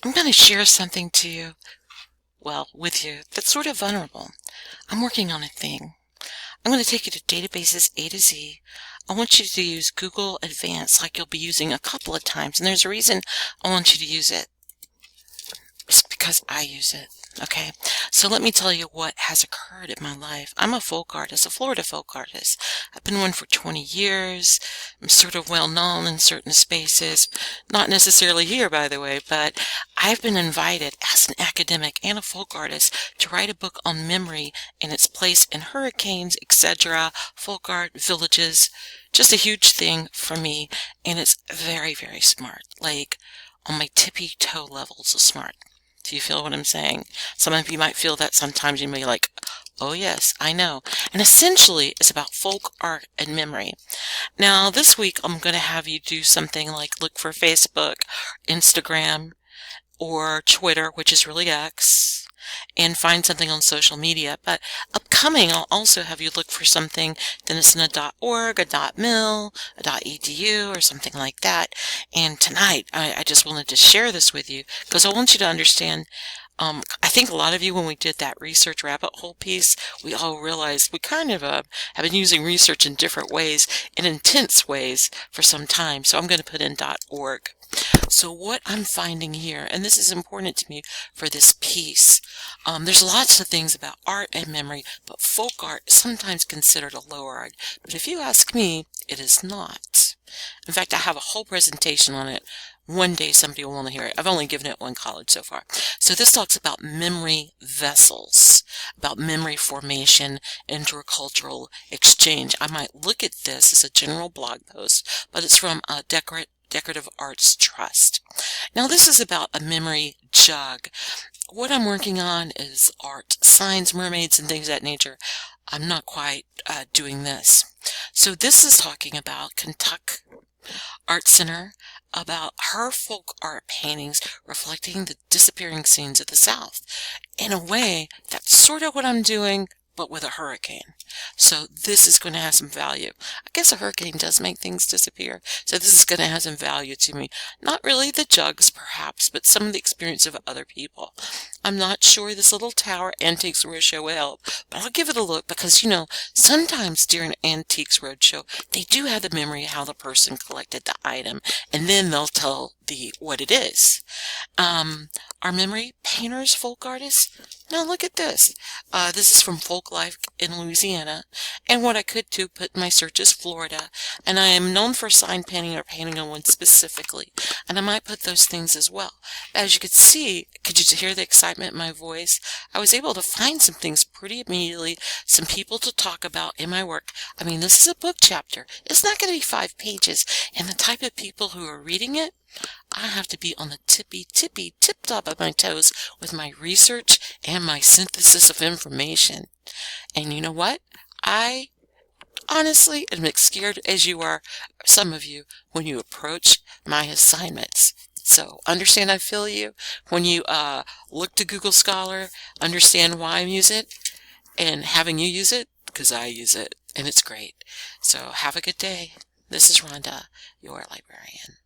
I'm going to share something with you that's sort of vulnerable. I'm working on a thing. I'm going to take you to databases A to Z. I want you to use Google Advanced like you'll be using a couple of times, and there's a reason I want you to use it. It's because I use it. Okay, so let me tell you what has occurred in my life. I'm a folk artist, a Florida folk artist. I've been one for 20 years. I'm sort of well known in certain spaces. Not necessarily here, by the way, but I've been invited as an academic and a folk artist to write a book on memory and its place in hurricanes, etc., folk art, villages. Just a huge thing for me, and it's very, very smart. Like, on my tippy toe levels of smart. Do you feel what I'm saying? Some of you might feel that sometimes. You may be like, oh yes, I know. And essentially, it's about folk art and memory. Now, this week, I'm going to have you do something like look for Facebook, Instagram, or Twitter, which is really X, and find something on social media. But upcoming, I'll also have you look for something that is in a .org, a .mil, a .edu, or something like that. And tonight, I just wanted to share this with you because I want you to understand. I think a lot of you, when we did that research rabbit hole piece, we all realized we kind of have been using research in different ways, in intense ways, for some time. So I'm going to put in .org. So what I'm finding here, and this is important to me for this piece, there's lots of things about art and memory, but folk art is sometimes considered a lower art. But if you ask me, it is not. In fact, I have a whole presentation on it. One day somebody will want to hear it. I've only given it one college so far. So this talks about memory vessels, about memory formation, intercultural exchange. I might look at this as a general blog post, but it's from a Decorative Arts Trust. Now this is about a memory jug. What I'm working on is art, signs, mermaids, and things of that nature. I'm not quite doing this. So this is talking about Kentucky Art Center, about her folk art paintings reflecting the disappearing scenes of the South. In a way, that's sort of what I'm doing, but with a hurricane. So this is going to have some value. I guess a hurricane does make things disappear. So this is going to have some value to me. Not really the jugs, perhaps, but some of the experience of other people. I'm not sure this little tower Antiques Roadshow will help, but I'll give it a look because, you know, sometimes during Antiques Roadshow, they do have the memory of how the person collected the item, and then they'll tell what it is. Are memory painters folk artists? Now look at this. This is from Folk Life in Louisiana, and what I could do, put in my search is Florida, and I am known for sign painting or painting on one specifically, and I might put those things as well. As you could see, could you hear the excitement in my voice? I was able to find some things pretty immediately, some people to talk about in my work. I mean, this is a book chapter. It's not going to be 5 pages, and the type of people who are reading it, I have to be on the tip-top of my toes with my research and my synthesis of information. And you know what? I honestly am as scared as you are, some of you, when you approach my assignments. So understand I feel you. When you look to Google Scholar, understand why I use it, and having you use it, because I use it, and it's great. So have a good day. This is Rhonda, your librarian.